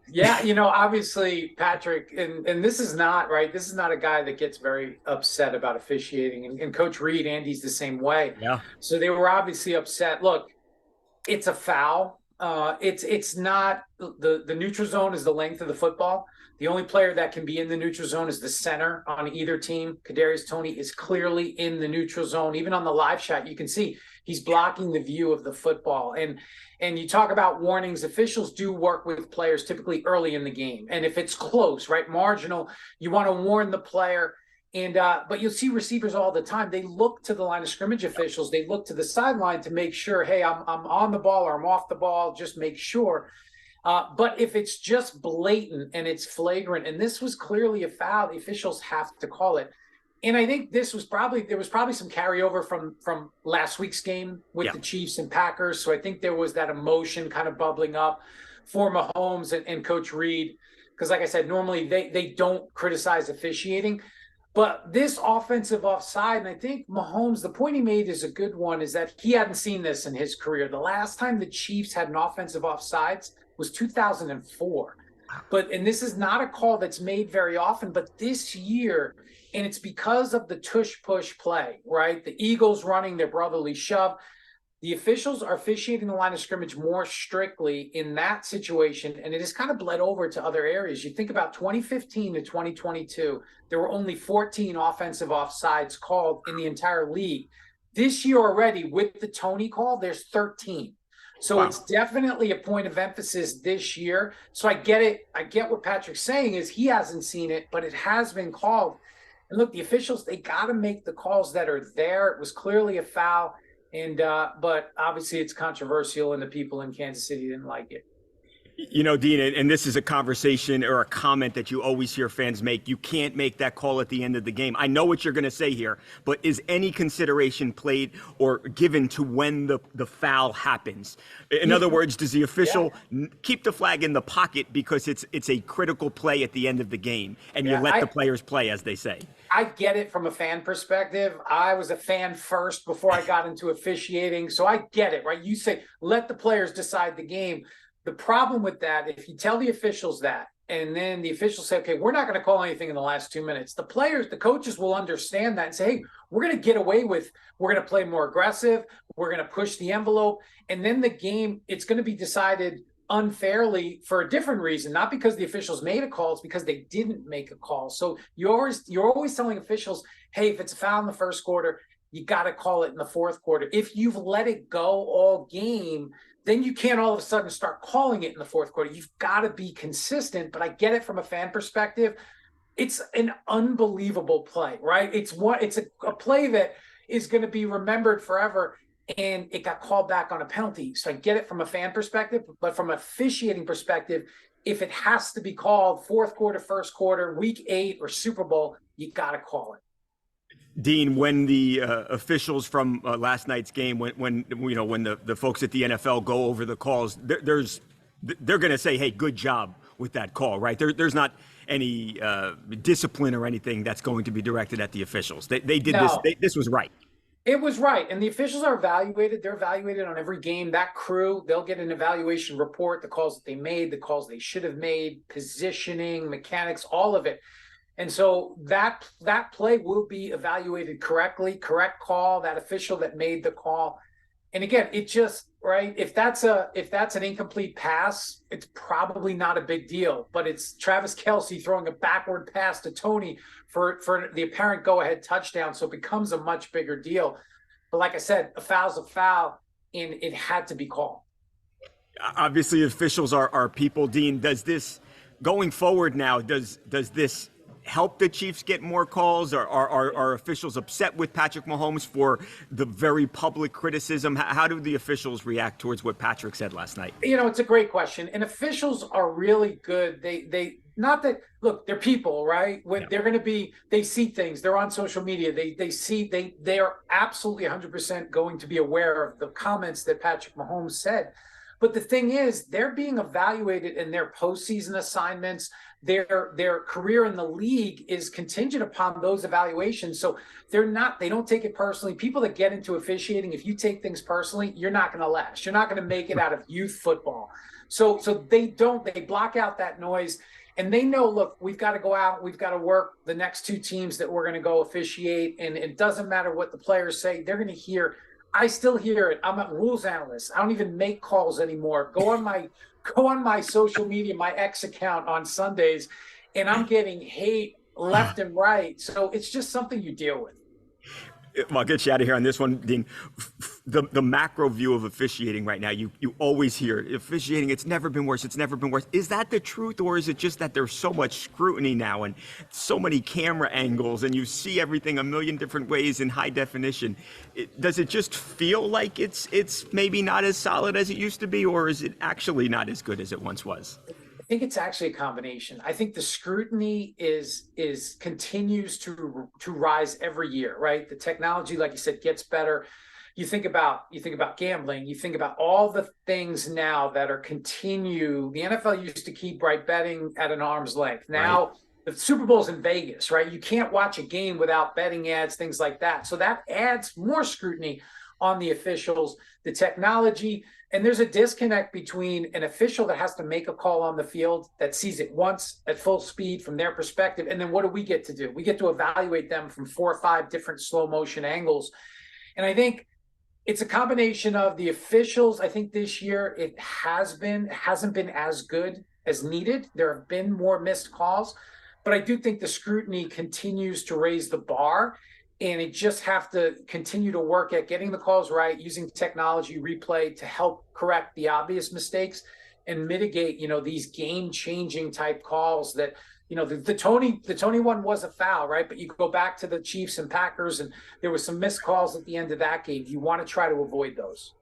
Yeah, obviously Patrick, and this is not right. This is not a guy that gets very upset about officiating. And Coach Reed, Andy's the same way. Yeah. So they were obviously upset. Look, it's a foul. It's not the neutral zone is the length of the football. The only player that can be in the neutral zone is the center on either team. Kadarius Toney is clearly in the neutral zone. Even on the live shot, you can see he's blocking the view of the football. And you talk about warnings. Officials do work with players typically early in the game, and if it's close, right, marginal, you want to warn the player. And but you'll see receivers all the time. They look to the line of scrimmage officials. They look to the sideline to make sure, hey, I'm on the ball or I'm off the ball. Just make sure. But if it's just blatant and it's flagrant, and this was clearly a foul, the officials have to call it. And I think there was probably some carryover from last week's game with Yeah. the Chiefs and Packers. So I think there was that emotion kind of bubbling up for Mahomes and Coach Reed. Because like I said, normally they don't criticize officiating. But this offensive offside, and I think Mahomes, the point he made is a good one, is that he hadn't seen this in his career. The last time the Chiefs had an offensive offsides was 2004. And this is not a call that's made very often, but this year, and it's because of the tush push play, right? The Eagles running their brotherly shove. The officials are officiating the line of scrimmage more strictly in that situation, and it has kind of bled over to other areas. You think about 2015 to 2022, there were only 14 offensive offsides called in the entire league. This year already, with the Toney call, there's 13. So Wow. it's definitely a point of emphasis this year. So I get it. I get what Patrick's saying is he hasn't seen it, but it has been called. And look, the officials, they got to make the calls that are there. It was clearly a foul. And but obviously it's controversial, and the people in Kansas City didn't like it. Dean, and this is a conversation or a comment that you always hear fans make. You can't make that call at the end of the game. I know what you're going to say here, but is any consideration played or given to when the foul happens? In other words, does the official keep the flag in the pocket because it's a critical play at the end of the game, and you let the players play, as they say? I get it from a fan perspective. I was a fan first before I got into officiating, so I get it, right? You say, let the players decide the game. The problem with that, if you tell the officials that, and then the officials say, okay, we're not going to call anything in the last 2 minutes, the players, the coaches will understand that and say, hey, we're going to get away with, we're going to play more aggressive, we're going to push the envelope, and then the game, it's going to be decided unfairly for a different reason, not because the officials made a call, it's because they didn't make a call. So you're always telling officials, hey, if it's a foul in the first quarter, you got to call it in the fourth quarter. If you've let it go all game, then you can't all of a sudden start calling it in the fourth quarter. You've got to be consistent. But I get it from a fan perspective. It's an unbelievable play, right? It's a play that is going to be remembered forever, and it got called back on a penalty. So I get it from a fan perspective, but from an officiating perspective, if it has to be called fourth quarter, first quarter, week 8, or Super Bowl, you got to call it. Dean, when the officials from last night's game, when the folks at the NFL go over the calls, they're going to say, "Hey, good job with that call," right? There's not any discipline or anything that's going to be directed at the officials. They did No. this. This was right. It was right. And the officials are evaluated. They're evaluated on every game. That crew, they'll get an evaluation report, the calls that they made, the calls they should have made, positioning, mechanics, all of it. And so that play will be evaluated correctly, correct call, that official that made the call. And again, it just, right, if that's an incomplete pass, it's probably not a big deal. But it's Travis Kelce throwing a backward pass to Toney for the apparent go-ahead touchdown. So it becomes a much bigger deal. But like I said, a foul's a foul, and it had to be called. Obviously, officials are people. Dean, does this going forward now? Does this help the Chiefs get more calls? Or are officials upset with Patrick Mahomes for the very public criticism? How do the officials react towards what Patrick said last night? It's a great question. And officials are really good. They not that, look, they're people, right? When they're going to be, they see things, they're on social media. They are absolutely 100% going to be aware of the comments that Patrick Mahomes said. But the thing is, they're being evaluated in their postseason assignments. Their career in the league is contingent upon those evaluations. So they don't take it personally. People that get into officiating, if you take things personally, you're not going to last. You're not going to make it out of youth football. So they block out that noise. And they know, look, we've got to go out, we've got to work the next two teams that we're going to go officiate. And it doesn't matter what the players say, they're going to hear. I still hear it. I'm a rules analyst. I don't even make calls anymore. Go on my social media, my X account on Sundays, and I'm getting hate left and right. So it's just something you deal with. Well, I'll get you out of here on this one, Dean. The macro view of officiating right now, you always hear officiating, it's never been worse, it's never been worse. Is that the truth, or is it just that there's so much scrutiny now and so many camera angles and you see everything a million different ways in high definition? Does it just feel like it's maybe not as solid as it used to be, or is it actually not as good as it once was? I think it's actually a combination. I think the scrutiny continues to rise every year, right? The technology, like you said, gets better. You think about gambling, you think about all the things now that are continue. The NFL used to keep betting at an arm's length. Now right. The Super Bowl's in Vegas, right? You can't watch a game without betting ads, things like that. So that adds more scrutiny on the officials, the technology. And there's a disconnect between an official that has to make a call on the field, that sees it once at full speed from their perspective. And then what do we get to do? We get to evaluate them from 4 or 5 different slow motion angles. And I think it's a combination of the officials. I think this year it hasn't been as good as needed. There have been more missed calls, but I do think the scrutiny continues to raise the bar. And it just have to continue to work at getting the calls right, using technology, replay to help correct the obvious mistakes and mitigate, these game-changing type calls that, the Toney one was a foul, right? But you go back to the Chiefs and Packers, and there was some missed calls at the end of that game. You want to try to avoid those.